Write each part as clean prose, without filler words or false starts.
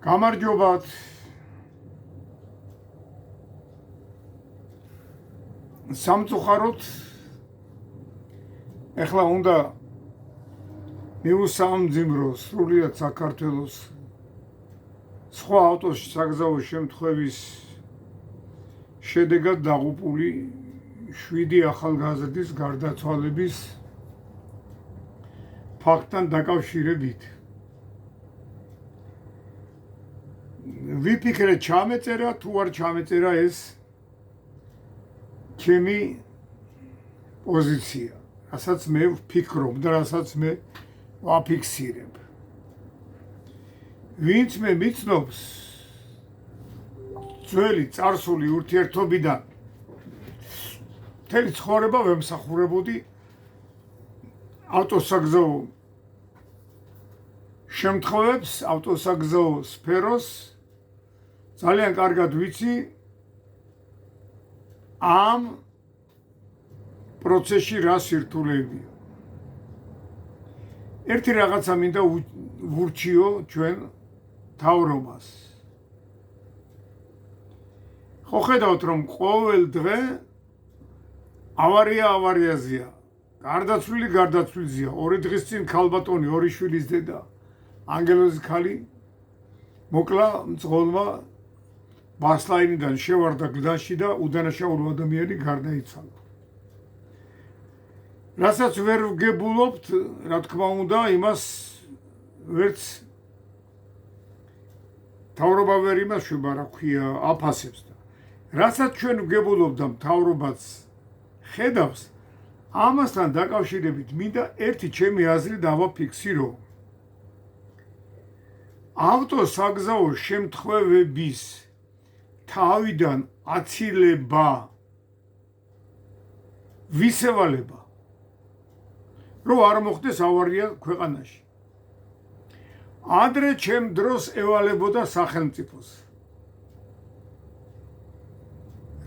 გამარჯობათ. სამწუხაროდ ეხლა უნდა მიუსამძიმრო სრულიად საქართველოს სხვა ავტოს საგზაო შემთხვევის შედეგად დაღუპული 7 ახალგაზრდის გარდაცვალების ფაქტთან დაკავშირებით. ვიფიქრე ჩამეწერა თუ არ ჩამეწერა ეს ჩემი პოზიცია, რასაც მე ვფიქრობ და რასაც მე ვაფიქსირებ. ვინც მე მიცნობს ძველი წარსული ურთიერთობიდან მთელი ცხოვრება ვემსახურებოდი ავტოსაგზაო შემთხვევებს, ავტოსაგზაო სფეროს ძალიან კარგად ვიცი ამ პროცესში რა სირთულეებია. ერთი რაღაცა მინდა ვურჩიო ჩვენ მთავრობას. ხო ხედავთ რომ ყოველ დღე ავარიაზეა, გარდაცვლილია. 2 დღის წინ ქალბატონი 2 შვილის დედა ანგელოზის ქალი მოკლა მძღოლმა ბასლაინიდან შევარდა გლდანში და უდანაშაულო ადამიანი გარდაიცვალა. რასაც ვერ ვგებულობთ, რა თქმა უნდა, იმას ვერც მთავრობა ვერ იმასვება, რა ქვია, აფასებს და რასაც ჩვენ ვგებულობთ და მთავრობაც ხედავს, ამასთან დაკავშირებით მინდა ერთი ჩემი აზრი დავაფიქსირო. ავტოსაგზაო შემთხვევების თავიდან აცილება, ვისევალება, რომ არ მოხდეს ავარია ქვეყანაში. ადრე ჩემ დროს ევალებოდა სახელმწიფოს.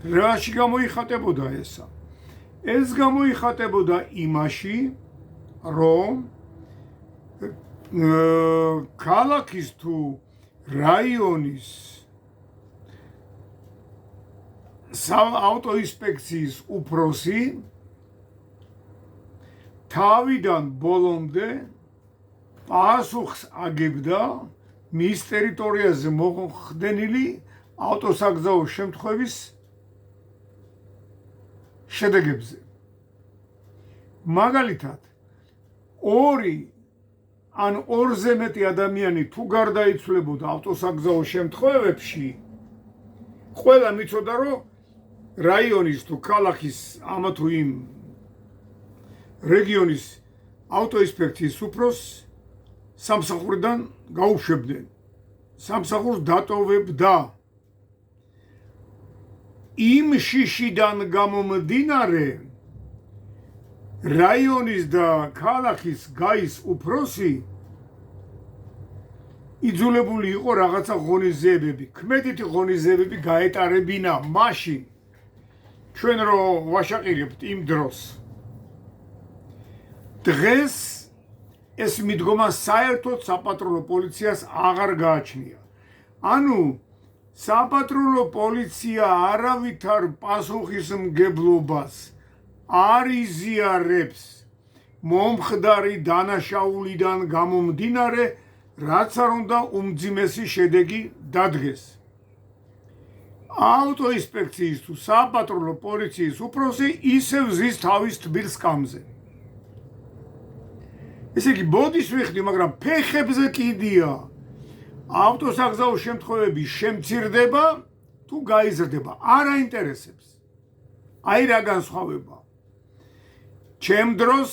რაში გამოიხატებოდა ესა? ეს გამოიხატებოდა იმაში, რომ ქალაქის თუ რაიონის ავტოინსპექციის უფროსი თავიდან ბოლომდე პასუხს აგებდა მის ტერიტორიაზე მოხდენილი ავტოსაგზაო შემთხვევის შედეგებზე. მაგალითად, 2 ან 2-ზე მეტი ადამიანი თუ გარდაიცვლებოდა ავტოსაგზაო შემთხვევებში, ყველა მიცოდა, რომ რაიონის თუ ქალაქის ამა თუ იმ რეგიონის ავტოინსპექციის უფროსს სამსახურიდან გაუშვებდნენ. სამსახურს დატოვებდა. იმ შიშიდან გამომდინარე რაიონის და ქალაქის გაის უფროსი იძულებული იყო რაღაცა ღონისძიებები, ქმედითი ღონისძიებები გაეტარებინა მაშინ. ჩვენ რო ვაშაყირებთ იმ დროს. დღეს ეს მიდგომა საერთოდ საპატრულო პოლიციას აღარ გააჩნია. ანუ საპატრულო პოლიცია არავითარ პასუხისმგებლობას არ იზიარებს მომხდარი დანაშაულიდან გამომდინარე, რაც არ უნდა უმძიმესი შედეგი დადგეს. ავტოინსპექციის თუ საპატრულო პოლიციის უფროსი ისევ ზის თავის თბილ სკამზე. ესე იგი, ბოდის ვიხდი, მაგრამ ფეხებზე კიდია. ავტოსაგზაო შემთხვევები შემცირდება თუ გაიზრდება, არ აინტერესებს. აი რა განსხვავება. ჩემ დროს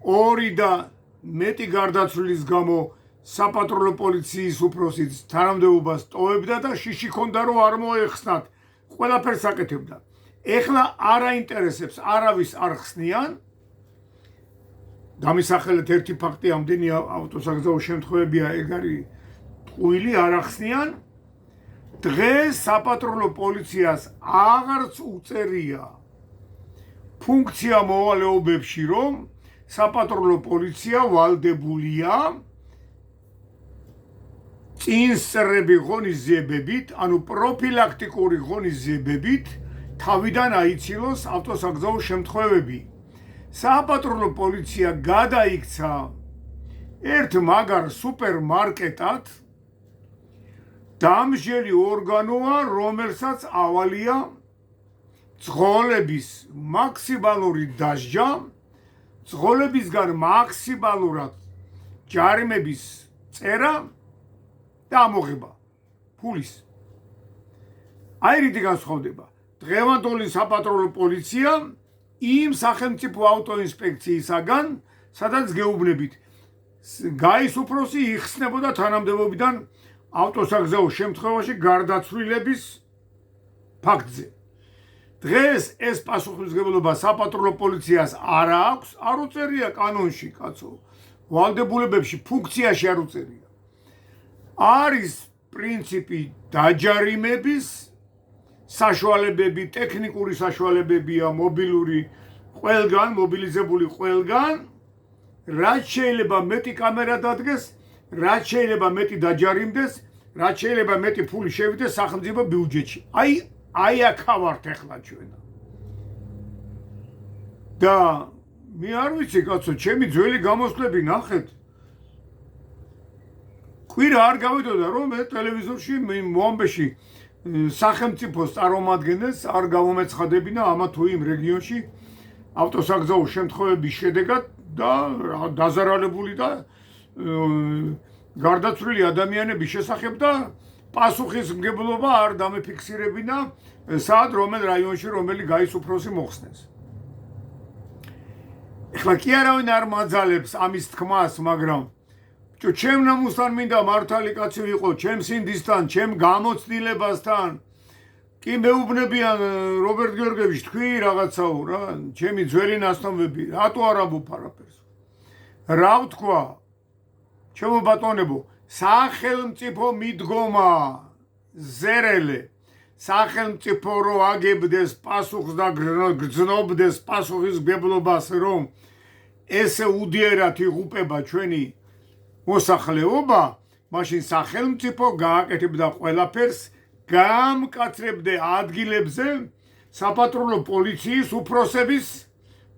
2 და მეტი გარდაცვლილის გამო საპატრულო პოლიციის უფროსიც თანამდებობას ტოვებდა და შიში ქონდა რომ არ მოეხსნათ, ყველაფერს აკეთებდა. ეხლა არ აინტერესებს, არავის არ ხსნიან. დამისახელეთ ერთი ფაქტი, ამდენი ავტოსაგზაო შემთხვევებია, ეგ არის ტყუილი, არ ახსნიან. დღეს საპატრულო პოლიციას აღარც უწერია ფუნქცია მოვალეობებში, რომ საპატრულო პოლიცია ვალდებულია წინსწრები ღონისძიებებით, ანუ პროფილაქტიკური ღონისძიებებით თავიდან აიცილოს ავტოსაგზაო შემთხვევები. სააპატრულო პოლიცია გადაიქცა ერთ მაგარ სუპერმარკეტად დამსჯელი ორგანოა, რომელსაც ავალია ძღოლების მაქსიმალური დასჯა, ძღოლებისგან მაქსიმალურად ჯარიმების წერა და ამოღება ფულის. აი რითი განსხვავდება დღევანდელი საპატრულო პოლიცია იმ სახელმწიფო ავტოინსპექციისაგან, სადაც გეუბნებით გაის უფროსი იხსნებოდა თანამდებობიდან ავტოსაგზაო შემთხვევაში გარდაცვლილების ფაქტზე. დღეს ეს პასუხისმგებლობა საპატრულო პოლიციას არ აქვს, არ უწერია კანონში, კაცო. ვალდებულებებში, ფუნქციაში არ უწერია. არის პრინციპი დაჯარიმების, საშუალებები, ტექნიკური საშუალებებია, მობილური ყველგან, მობილიზებული ყველგან, რაც შეიძლება მეტი კამერა დადგეს, რაც შეიძლება მეტი დაჯარიმდეს, რაც შეიძლება მეტი ფული შევიდეს სახელმწიფო ბიუჯეტში. აი აქა ვართ ახლა ჩვენ. და მე არ ვიცი, კაცო, ჩემი ძველი გამოსვლები ნახეთ. კვირა არ გავიდოდა, რომ მე ტელევიზორში მომბეში სახელმწიფოს წარმომადგენელს არ გამომეცხადებინა ამა თუ იმ რეგიონში ავტოსაგზაო შემთხვევების შედეგად და დაზარალებული და გარდაცვლილი ადამიანების შესახებ და პასუხისმგებლობა არ დამეფიქსირებინა სად რომელ რაიონში რომელი გაის უფროსი მოხსნეს. ეხლა კი არავინ არ მაძალებს ამის თქმას, მაგრამ ჩემ ნამუსთან მინდა მართალი კაცი ვიყო, ჩემ სინდისთან, ჩემ გამოცდილებასთან. კი მეუბნებიან რობერტ გიორგევიჩ, თქვი რაღაცაო რა, ჩემი ძველი ნაცნობები, რატო არ ამბობ არაფერს? რა ვთქვა? ჩემო ბატონებო, სახელმწიფო მიდგომა ზერელე, სახელმწიფო რო აგებდეს პასუხს და გრძნობდეს პასუხისმგებლობას, რომ ესე უდიერად იღუპება ჩვენი მოსახლეობა, მაშინ სახელმწიფო გააკეთებდა ყველაფერს, გამკაცრებდა ადგილებზე საპატრულო პოლიციის უფროსების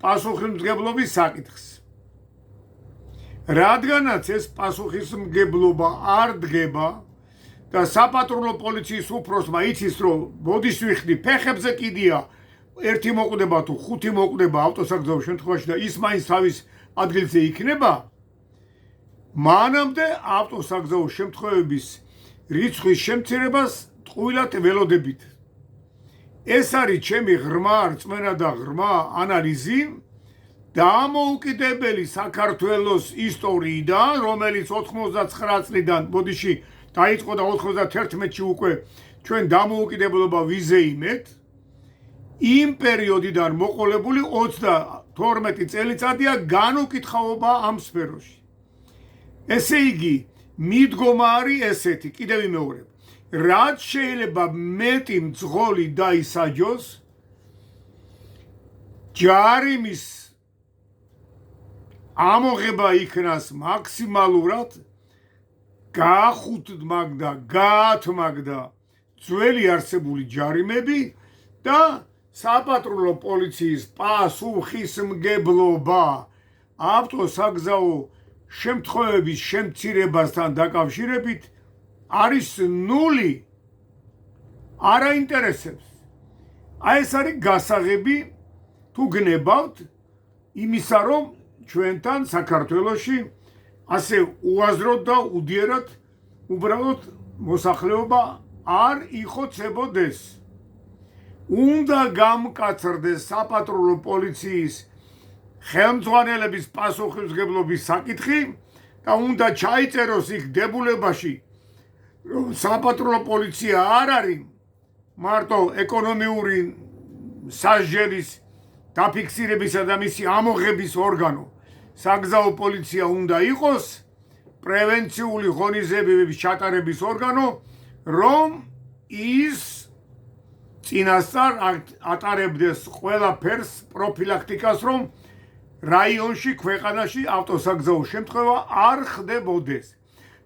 პასუხისმგებლობის საკითხს. რადგანაც ეს პასუხისმგებლობა არ დგება და საპატრულო პოლიციის უფროსმა იცის, რომ მოდის ვიხდი, ფეხებზე კიდია, ერთი მოკვდება თუ ხუთი მოკვდება ავტოსაგზაო შემთხვევაში და ის მაინც თავის ადგილზე იქნება, მანამდე ავტოსაგზაო შემთხვევების რიცხვის შემცირებას ტყუილად ველოდებით. ეს არის ჩემი ღრმა რწმენა და ღრმა ანალიზი დამოუკიდებელი საქართველოს ისტორიიდან, რომელიც 99 წლიდან ბოდიში დაიწყო და 91-ში უკვე ჩვენ დამოუკიდებლობა ვიზეიმეთ, იმ პერიოდიდან მოყოლებული 32 წელიწადია განუკითხაობა ამ სფეროში. ესე იგი, მიდგომა არის ესეთი, კიდევ ვიმეორებ, რაც შეიძლება მეტი მძღოლი დაისაჯოს, ჯარიმის ამოღება იქნას მაქსიმალურად, გაახუთმაგდა, გაათმაგდა ძველი არსებული ჯარიმები და საპატრულო პოლიციის პასუხისმგებლობა ავტოსაგზაო შემთხვევების შემცირებასთან დაკავშირებით არის ნული, არ აინტერესებს. აი ეს არის გასაღები თუ გნებავთ იმისა, რომ ჩვენთან საქართველოში ასე უაზროდ და უდიერად უბრალოდ მოსახლეობა არ იხოცებოდეს. უნდა გამკაცრდეს საპატრულო პოლიციის ხელმძღვანელების პასუხისმგებლობის საკითხი და უნდა ჩაიწეროს იქ დებულებაში, რომ საპატრულო პოლიცია არ არის მარტო ეკონომიური სასჯელის დაფიქსირებისა და მისი ამოღების ორგანო. საგზაო პოლიცია უნდა იყოს პრევენციული ღონისძიებების ჩატარების ორგანო, რომ ის წინასწარ ატარებდეს ყველაფერს პროფილაქტიკას, რომ რაიონში, ქვეყანაში ავტოსაგზაო შემთხვევა არ ხდებოდეს.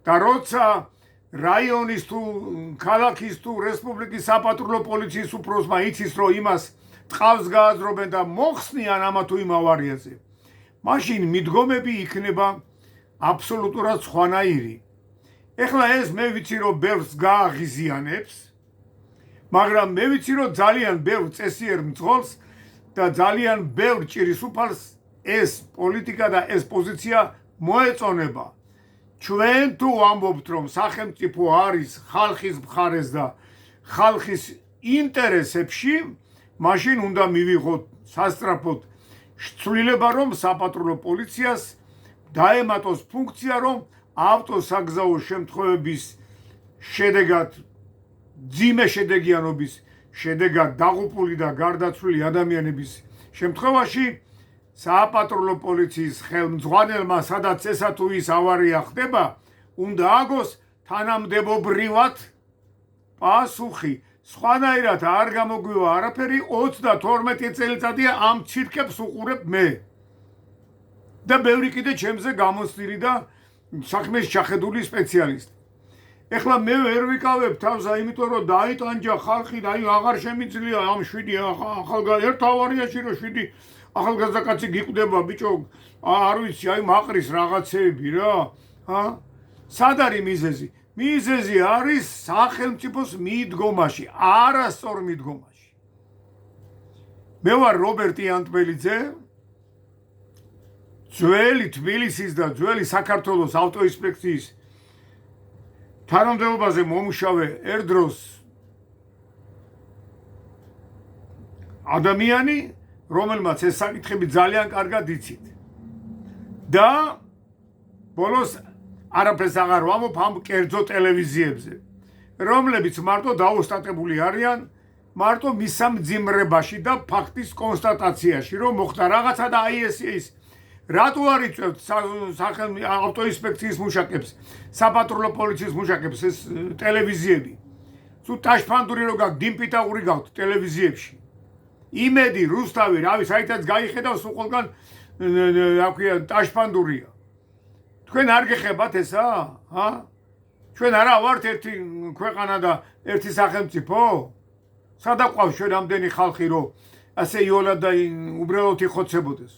და როცა რაიონის თუ ქალაქის თუ რესპუბლიკის საპატრულო პოლიციის უფროსმა იცის რომ იმას ტყავს გააძრობენ და მოხსნიან ამა თუ იმ ავარიაზე, მაშინ მიდგომები იქნება აბსოლუტურად სხვანაირი. ეხლა ეს მე ვიცი რომ ბევრს გააღიზიანებს, მაგრამ მე ვიცი რომ ძალიან ბევრ წესიერ მძღოლს და ძალიან ბევრ ჭირისუფალს ეს პოლიტიკა და ეს პოზიცია მოეწონება. ჩვენ თუ ვამბობთ რომ სახელმწიფო არის ხალხის მხარეს და ხალხის ინტერესებში, მაშინ უნდა მივიღოთ სასწრაფოდ ცვლილება რომ საპატრულო პოლიციას დაემატოს ფუნქცია რომ ავტოსაგზაო შემთხვევების შედეგად ძიმე შედეგიანობის შედეგად დაღუპული და გარდაცვლილი ადამიანების შემთხვევაში საპატრულო პოლიციის ხელმძღვანელმა სადაც ესა თუ ის ავარია ხდება უნდა აგოს თანამდებობრივად პასუხი. სხვანაირად არ გამოგვივა არაფერი. 32 წელიწადია ამ ცირკებს უყურებ მე და ბევრი კიდე ჩემზე გამოცდილი და საქმეს ჩახედული სპეციალისტი. ეხლა მე ვერ ვიკავებ თავს, იმიტომ რომ დაიტანჯა ხალხი და აღარ შემიძლია ამ 7 ახალგაზრდა ერთ ავარიაში რომ 7 ახალგაზრდა კაცი გიკვდება ბიჭო, არ ვიცი, მაყრის რაღაცეები რა. სად არის მიზეზი? მიზეზი არის სახელმწიფოს მიდგომაში, არასწორ მიდგომაში. მე ვარ რობერტ იანტბელიძე, ძველი თბილისის და ძველი საქართველოს ავტოინსპექციის თანამდებობაზე მომუშავე ერთდროს ადამიანი, რომელმაც ეს საკითხები ძალიან კარგად იცით. და ბოლოს არაფერს აღარ ვამბობ ამ კერძო ტელევიზიებზე, რომლებიც მარტო დაოსტატებული არიან მარტო მისამძიმრებაში და ფაქტის კონსტატაციაში, რომ მოხდა რაღაცა და აი ეს ის. რატო არ იწევთ ავტოინსპექციის მუშაკებს, საპატრულო პოლიციის მუშაკებს ეს ტელევიზიები? თუ ტაშფანდური რო გაქვთ, დიმპიტაური გაქვთ ტელევიზიებში. იმედი, რუსთავი, რავი, საერთოდ გაიხედავს უყოლგან რა ქვია ტაშფანდურია. თქვენ არ გეხებათ ესა? ჩვენ არა ვართ ერთი ქვეყანა და ერთი სახელმწიფო? სადა ყავს ჩვენ ამდენი ხალხი რომ ასე იოლად და უბრალოდ იხოცებოდეს?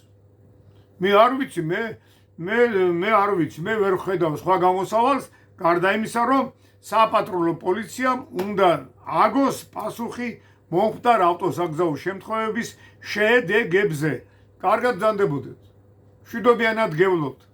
მე არ ვიცი, მე არ ვიცი, მე ვერ ხედავ სხვა გამოსავალს, გარდა იმისა, რომ საპატრულო პოლიციამ უნდა აგოს პასუხი მომხდარ ავტოსაგზაო შემთხვევების შედეგებზე. კარგად ბრძანდებოდეთ. მშვიდობიანად გევლოთ.